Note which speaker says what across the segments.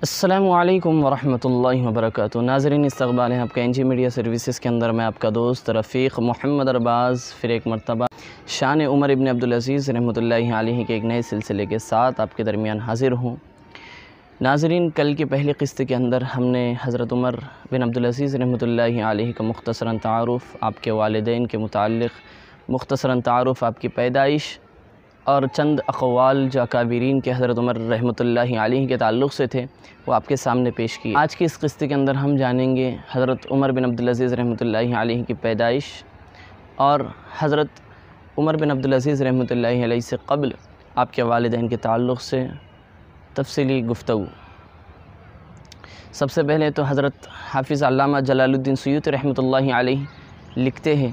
Speaker 1: السلام علیکم ورحمۃ اللہ وبرکاتہ۔ ناظرین، استقبال ہے آپ کا NG میڈیا سروسز کے اندر میں آپ کا دوست رفیق محمد ارباز پھر ایک مرتبہ شان عمر ابن عبدالعزیز رحمۃ اللہ علیہ کے ایک نئے سلسلے کے ساتھ آپ کے درمیان حاضر ہوں۔ ناظرین، کل کی پہلی قسط کے اندر ہم نے حضرت عمر بن عبدالعزیز رحمۃ اللہ علیہ کا مختصراً تعارف، آپ کے والدین کے متعلق مختصراً تعارف، آپ کی پیدائش اور چند اقوال جو اکابرین کے حضرت عمر رحمۃ اللہ علیہ کے تعلق سے تھے وہ آپ کے سامنے پیش کیے۔ آج کی اس قسط کے اندر ہم جانیں گے حضرت عمر بن عبدالعزیز رحمۃ اللہ علیہ کی پیدائش اور حضرت عمر بن عبدالعزیز رحمۃ اللہ علیہ سے قبل آپ کے والدین کے تعلق سے تفصیلی گفتگو۔ سب سے پہلے تو حضرت حافظ علامہ جلال الدین سیوطی رحمۃ اللہ علیہ لکھتے ہیں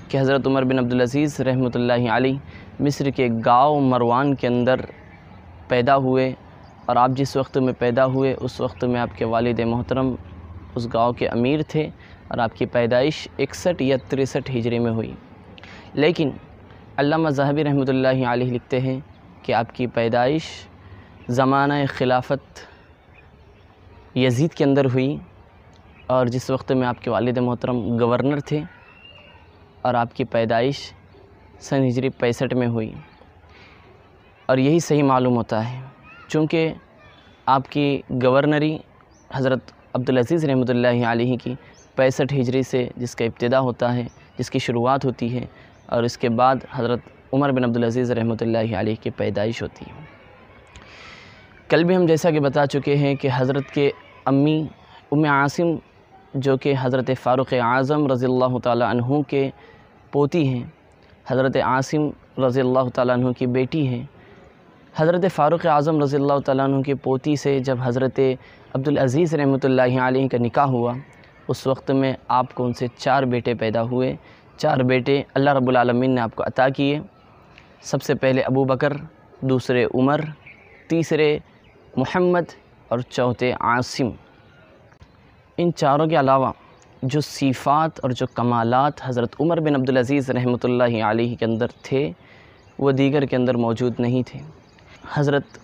Speaker 1: کہ حضرت عمر بن عبدالعزیز رحمۃ اللہ علیہ مصر کے گاؤں مروان کے اندر پیدا ہوئے، اور آپ جس وقت میں پیدا ہوئے اس وقت میں آپ کے والد محترم اس گاؤں کے امیر تھے، اور آپ کی پیدائش 61 یا 63 ہجری میں ہوئی۔ لیکن علامہ ذہبی رحمۃ اللہ علیہ لکھتے ہیں کہ آپ کی پیدائش زمانہ خلافت یزید کے اندر ہوئی، اور جس وقت میں آپ کے والد محترم گورنر تھے، اور آپ کی پیدائش سن ہجری 65 میں ہوئی۔ اور یہی صحیح معلوم ہوتا ہے، چونکہ آپ کی گورنری حضرت عبدالعزیز رحمۃ اللہ علیہ کی 65 ہجری سے جس کا ابتدا ہوتا ہے، جس کی شروعات ہوتی ہے، اور اس کے بعد حضرت عمر بن عبدالعزیز رحمۃ اللہ علیہ کی پیدائش ہوتی ہے۔ کل بھی ہم جیسا کہ بتا چکے ہیں کہ حضرت کے امی ام عاصم، جو کہ حضرت فاروق اعظم رضی اللہ تعالیٰ عنہ کے پوتی ہیں، حضرت عاصم رضی اللہ تعالیٰ عنہ کی بیٹی ہیں۔ حضرت فاروق اعظم رضی اللہ تعالیٰ عنہ کی پوتی سے جب حضرت عبدالعزیز رحمۃ اللہ علیہ کا نکاح ہوا، اس وقت میں آپ کو ان سے 4 بیٹے پیدا ہوئے۔ 4 بیٹے اللہ رب العالمین نے آپ کو عطا کیے۔ سب سے پہلے ابو بکر، دوسرے عمر، تیسرے محمد اور چوتھے عاصم۔ ان چاروں کے علاوہ جو صفات اور جو کمالات حضرت عمر بن عبدالعزیز رحمۃ اللہ علیہ کے اندر تھے وہ دیگر کے اندر موجود نہیں تھے۔ حضرت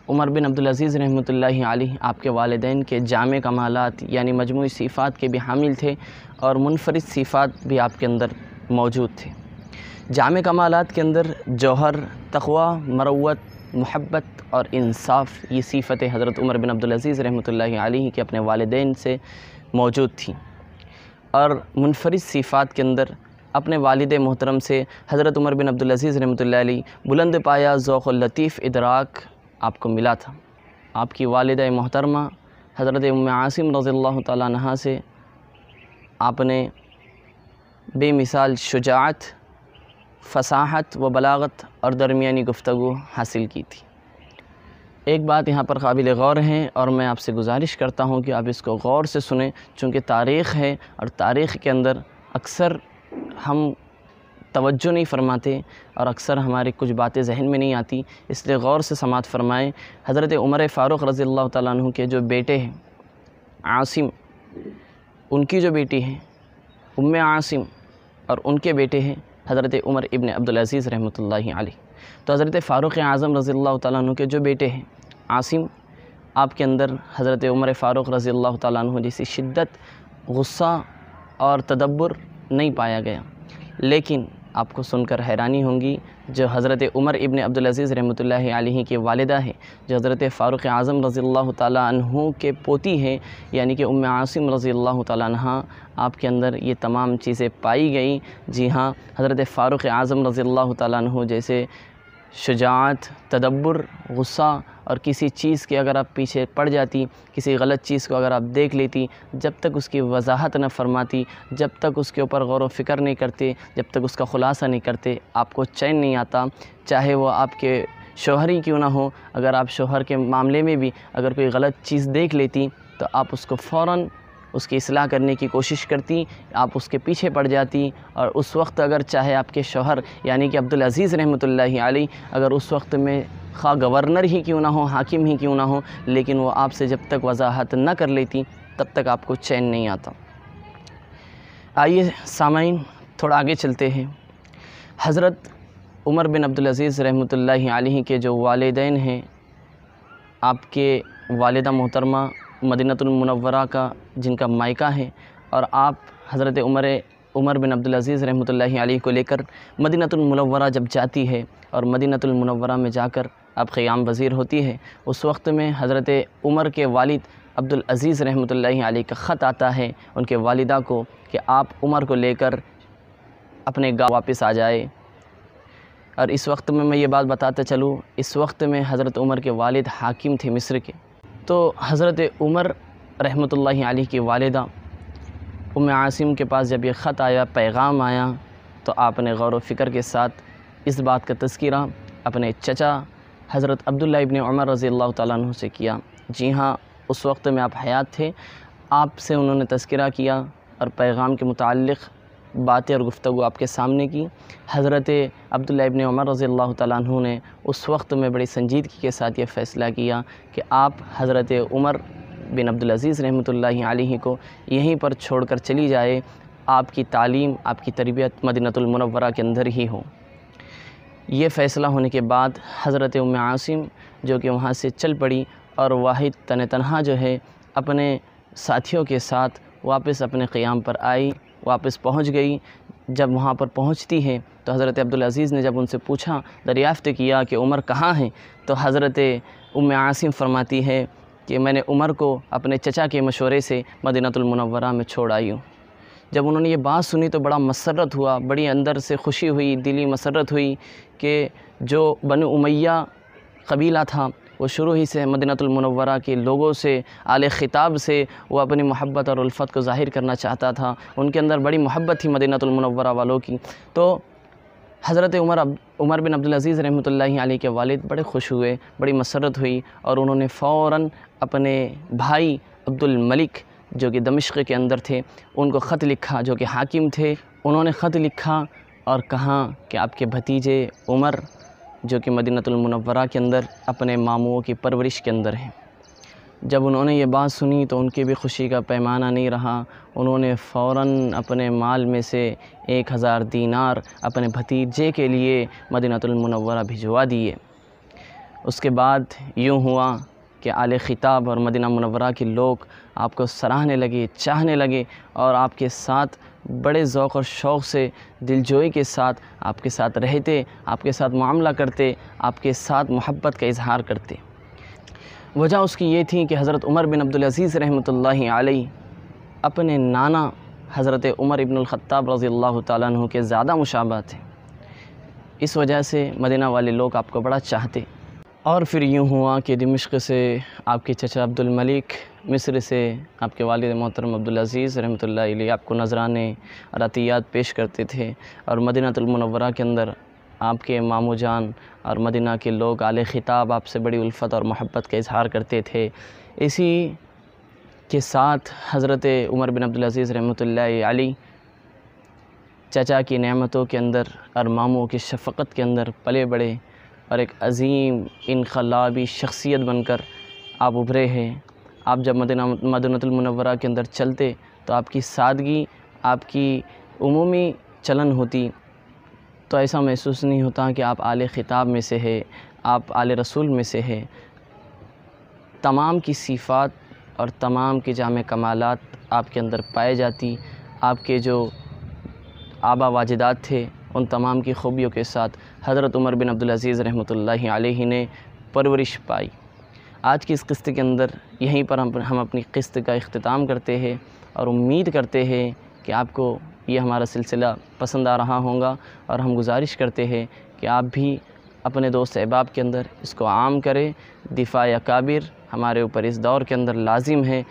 Speaker 1: عمر بن عبدالعزیز رحمۃ اللہ علیہ آپ کے والدین کے جامع کمالات یعنی مجموعی صفات کے بھی حامل تھے، اور منفرد صفات بھی آپ کے اندر موجود تھے۔ جامع کمالات کے اندر جوہر، تقوی، مروت، محبت اور انصاف، یہ صفتیں حضرت عمر بن عبدالعزیز رحمۃ اللہ علیہ کے اپنے والدین سے موجود تھیں۔ اور منفرد صفات کے اندر اپنے والد محترم سے حضرت عمر بن عبدالعزیز رحمۃ اللہ علیہ بلند پایا ذوق و لطیف ادراک آپ کو ملا تھا۔ آپ کی والدہ محترمہ حضرت ام عاصم رضی اللہ تعالیٰ عنہا سے آپ نے بے مثال شجاعت، فصاحت و بلاغت اور درمیانی گفتگو حاصل کی تھی۔ ایک بات یہاں پر قابل غور ہے، اور میں آپ سے گزارش کرتا ہوں کہ آپ اس کو غور سے سنیں، چونکہ تاریخ ہے اور تاریخ کے اندر اکثر ہم توجہ نہیں فرماتے اور اکثر ہماری کچھ باتیں ذہن میں نہیں آتی، اس لیے غور سے سماعت فرمائیں۔ حضرت عمر فاروق رضی اللہ تعالیٰ عنہ کے جو بیٹے ہیں عاصم، ان کی جو بیٹی ہیں ام عاصم، اور ان کے بیٹے ہیں حضرت عمر ابن عبدالعزیز رحمۃ اللہ علیہ۔ تو حضرت فاروق اعظم رضی اللہ تعالیٰ عنہ کے جو بیٹے ہیں عاصم، آپ کے اندر حضرت عمر فاروق رضی اللہ تعالیٰ عنہ جیسی شدت، غصہ اور تدبر نہیں پایا گیا۔ لیکن آپ کو سن کر حیرانی ہوں گی، جو حضرت عمر ابن عبدالعزیز رحمۃ اللہ علیہ کی والدہ ہے، جو حضرت فاروق اعظم رضی اللہ تعالیٰ عنہ کے پوتی ہیں، یعنی کہ ام عاصم رضی اللہ تعالیٰ عنہ، آپ کے اندر یہ تمام چیزیں پائی گئیں۔ جی ہاں، حضرت فاروق اعظم رضی اللہ تعالیٰ عنہ جیسے شجاعت، تدبر، غصہ اور کسی چیز کے اگر آپ پیچھے پڑ جاتی، کسی غلط چیز کو اگر آپ دیکھ لیتی، جب تک اس کی وضاحت نہ فرماتی، جب تک اس کے اوپر غور و فکر نہیں کرتے، جب تک اس کا خلاصہ نہیں کرتے، آپ کو چین نہیں آتا، چاہے وہ آپ کے شوہر ہی کیوں نہ ہو۔ اگر آپ شوہر کے معاملے میں بھی اگر کوئی غلط چیز دیکھ لیتی تو آپ اس کو فوراً اس کی اصلاح کرنے کی کوشش کرتی، آپ اس کے پیچھے پڑ جاتی، اور اس وقت اگر چاہے آپ کے شوہر یعنی کہ عبدالعزیز رحمۃ اللہ علیہ اگر اس وقت میں خواہ گورنر ہی کیوں نہ ہو، حاکم ہی کیوں نہ ہو، لیکن وہ آپ سے جب تک وضاحت نہ کر لیتی تب تک آپ کو چین نہیں آتا۔ آئیے سامعین تھوڑا آگے چلتے ہیں۔ حضرت عمر بن عبدالعزیز رحمۃ اللہ علیہ کے جو والدین ہیں، آپ کے والدہ محترمہ مدینۃ المنورہ کا جن کا مائکہ ہے، اور آپ حضرت عمر بن عبدالعزیز رحمۃ اللہ علیہ کو لے کر مدینۃ المنورہ جب جاتی ہے اور مدینۃ المنورہ میں جا کر اب قیام پذیر ہوتی ہے، اس وقت میں حضرت عمر کے والد عبدالعزیز رحمۃ اللہ علیہ کا خط آتا ہے ان کے والدہ کو کہ آپ عمر کو لے کر اپنے گاؤں واپس آ جائے۔ اور اس وقت میں یہ بات بتاتا چلوں، اس وقت میں حضرت عمر کے والد حاکم تھے مصر کے، تو حضرت عمر رحمۃ اللہ علیہ کی والدہ ام عاصم کے پاس جب یہ خط آیا، پیغام آیا، تو آپ نے غور و فکر کے ساتھ اس بات کا تذکرہ اپنے چچا حضرت عبداللہ ابن عمر رضی اللہ تعالیٰ عنہ سے کیا۔ جی ہاں، اس وقت میں آپ حیات تھے، آپ سے انہوں نے تذکرہ کیا اور پیغام کے متعلق باتیں اور گفتگو آپ کے سامنے کی۔ حضرت عبداللہ ابن عمر رضی اللہ تعالیٰ عنہ نے اس وقت میں بڑی سنجیدگی کے ساتھ یہ فیصلہ کیا کہ آپ حضرت عمر بن عبدالعزیز رحمۃ اللہ علیہ کو یہیں پر چھوڑ کر چلی جائے، آپ کی تعلیم، آپ کی تربیت مدینۃ المنورہ کے اندر ہی ہو۔ یہ فیصلہ ہونے کے بعد حضرت ام عاصم جو کہ وہاں سے چل پڑی اور واحد تنہا جو ہے اپنے ساتھیوں کے ساتھ واپس اپنے قیام پر آئی، واپس پہنچ گئی۔ جب وہاں پر پہنچتی ہے تو حضرت عبدالعزیز نے جب ان سے پوچھا، دریافت کیا کہ عمر کہاں ہیں، تو حضرت ام عاصم فرماتی ہے کہ میں نے عمر کو اپنے چچا کے مشورے سے مدینۃ المنورہ میں چھوڑ آئی ہوں۔ جب انہوں نے یہ بات سنی تو بڑا مسرت ہوا، بڑی اندر سے خوشی ہوئی، دلی مسرت ہوئی کہ جو بنو امیہ قبیلہ تھا وہ شروع ہی سے مدینۃ المنورہ کے لوگوں سے، آل خطاب سے وہ اپنی محبت اور الفت کو ظاہر کرنا چاہتا تھا، ان کے اندر بڑی محبت تھی مدینۃ المنورہ والوں کی۔ تو حضرت عمر بن عبدالعزیز رحمۃ اللہ علیہ کے والد بڑے خوش ہوئے، بڑی مسرت ہوئی، اور انہوں نے فوراً اپنے بھائی عبد الملک جو کہ دمشق کے اندر تھے ان کو خط لکھا، جو کہ حاکم تھے۔ انہوں نے خط لکھا اور کہا کہ آپ کے بھتیجے عمر جو کہ مدینۃ المنورہ کے اندر اپنے ماموں کی پرورش کے اندر ہیں۔ جب انہوں نے یہ بات سنی تو ان کی بھی خوشی کا پیمانہ نہیں رہا، انہوں نے فوراً اپنے مال میں سے 1000 دینار اپنے بھتیجے کے لیے مدینۃ المنورہ بھجوا دیے۔ اس کے بعد یوں ہوا کہ آل خطاب اور مدینہ منورہ کے لوگ آپ کو سراہنے لگے، چاہنے لگے، اور آپ کے ساتھ بڑے ذوق اور شوق سے، دلجوئی کے ساتھ آپ کے ساتھ رہتے، آپ کے ساتھ معاملہ کرتے، آپ کے ساتھ محبت کا اظہار کرتے۔ وجہ اس کی یہ تھی کہ حضرت عمر بن عبدالعزیز رحمۃ اللہ علیہ اپنے نانا حضرت عمر ابن الخطاب رضی اللہ تعالیٰ عنہ کے زیادہ مشابہ تھے، اس وجہ سے مدینہ والے لوگ آپ کو بڑا چاہتے۔ اور پھر یوں ہوا کہ دمشق سے آپ کے چچا عبد الملک، مصر سے آپ کے والد محترم عبدالعزیز رحمۃ اللہ علیہ آپ کو نذرانے اور عطیات پیش کرتے تھے، اور مدینۃ المنورہ کے اندر آپ کے ماموں جان اور مدینہ کے لوگ آل خطاب آپ سے بڑی الفت اور محبت کا اظہار کرتے تھے۔ اسی کے ساتھ حضرت عمر بن عبدالعزیز رحمۃ اللہ علیہ چچا کی نعمتوں کے اندر اور ماموں کی شفقت کے اندر پلے بڑھے، اور ایک عظیم انقلابی شخصیت بن کر آپ ابھرے ہیں۔ آپ جب مدینۃ المنورہ کے اندر چلتے تو آپ کی سادگی، آپ کی عمومی چلن ہوتی تو ایسا محسوس نہیں ہوتا کہ آپ آل خطاب میں سے ہے، آپ آل رسول میں سے ہے۔ تمام کی صفات اور تمام کی جامع کمالات آپ کے اندر پائے جاتی، آپ کے جو آبا واجدات تھے ان تمام کی خوبیوں کے ساتھ حضرت عمر بن عبدالعزیز رحمۃ اللہ علیہ نے پرورش پائی۔ آج کی اس قسط کے اندر یہیں پر ہم اپنی قسط کا اختتام کرتے ہیں، اور امید کرتے ہیں کہ آپ کو یہ ہمارا سلسلہ پسند آ رہا ہوگا، اور ہم گزارش کرتے ہیں کہ آپ بھی اپنے دوست احباب کے اندر اس کو عام کریں۔ دفاع اکابر ہمارے اوپر اس دور کے اندر لازم ہے،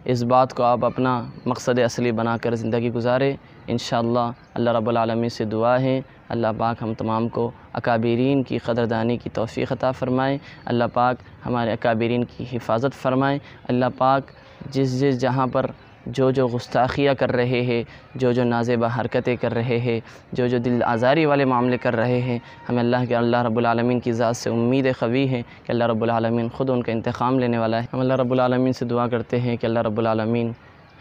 Speaker 1: اس بات کو آپ اپنا مقصد اصلی بنا کر زندگی گزاریں۔ انشاءاللہ اللہ رب العالمین سے دعا ہے اللہ پاک ہم تمام کو اکابرین کی قدردانی کی توفیق عطا فرمائے، اللہ پاک ہمارے اکابرین کی حفاظت فرمائے، اللہ پاک جس جہاں پر جو گستاخیاں کر رہے ہیں، جو نازیبہ حرکتیں کر رہے ہیں، جو دل آزاری والے معاملے کر رہے ہیں، ہمیں اللہ رب العالمین کی ذات سے امید قوی ہے کہ اللہ رب العالمین خود ان کا انتقام لینے والا ہے۔ ہم اللہ رب العالمین سے دعا کرتے ہیں کہ اللہ رب العالمین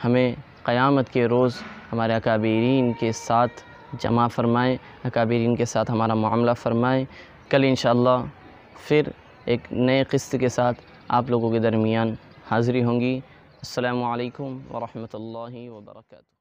Speaker 1: ہمیں قیامت کے روز ہمارے اکابرین کے ساتھ جمع فرمائے، اکابرین کے ساتھ ہمارا معاملہ فرمائے۔ کل انشاءاللہ پھر ایک نئے قسط کے ساتھ آپ لوگوں کے درمیان حاضری ہوں گی۔ السلام علیکم ورحمۃ اللہ وبرکاتہ۔